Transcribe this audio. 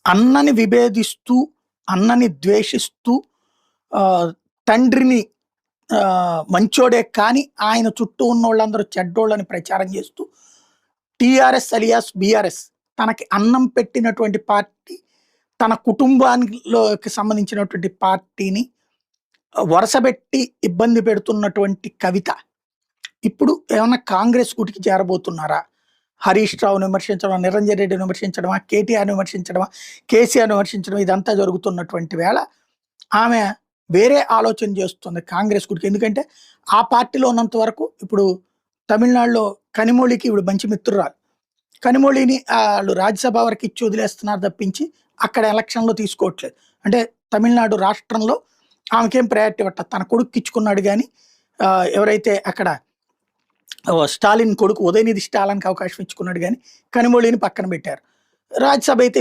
అన్నని విభేదిస్తూ, అన్నని ద్వేషిస్తూ తండ్రిని మంచోడే కానీ ఆయన చుట్టూ ఉన్నోళ్ళందరూ చెడ్డోళ్ళని ప్రచారం చేస్తూ టీఆర్ఎస్ అలియాస్ బీఆర్ఎస్ తనకి అన్నం పెట్టినటువంటి పార్టీ, తన కుటుంబానిలోకి సంబంధించినటువంటి పార్టీని వరుసబెట్టి ఇబ్బంది పెడుతున్నటువంటి కవిత ఇప్పుడు ఏమన్నా కాంగ్రెస్ గుటికి చేరబోతున్నారా? హరీష్ రావుని విమర్శించడమా, నిరంజన్ రెడ్డిని విమర్శించడమా, కేటీఆర్‌ని విమర్శించడమా, కేసీఆర్‌ని విమర్శించడం ఇదంతా జరుగుతున్నటువంటి వేళ ఆమె వేరే ఆలోచన చేస్తుంది కాంగ్రెస్ గుటికి. ఎందుకంటే ఆ పార్టీలో ఉన్నంత వరకు ఇప్పుడు తమిళనాడులో కనిమొళికి ఇప్పుడు మంచి మిత్రురాలు. కనిమొళిని ఆళ్ళు రాజ్యసభ వరకు ఇచ్చి వదిలేస్తున్నారు తప్పించి అక్కడ ఎలక్షన్‌లో తీసుకోవట్లేదు. అంటే తమిళనాడు రాష్ట్రంలో ఆమెకేం ప్రయారిటీ ఇవ్వట్లేదు. తన కొడుక్కి ఇచ్చుకున్నాడు గానీ ఎవరైతే అక్కడ స్టాలిన్ కొడుకు ఉదయనిధి స్టాలిన్‌కి అవకాశం ఇచ్చుకున్నాడు గానీ కనిమొళిని పక్కన పెట్టారు. రాజ్యసభ అయితే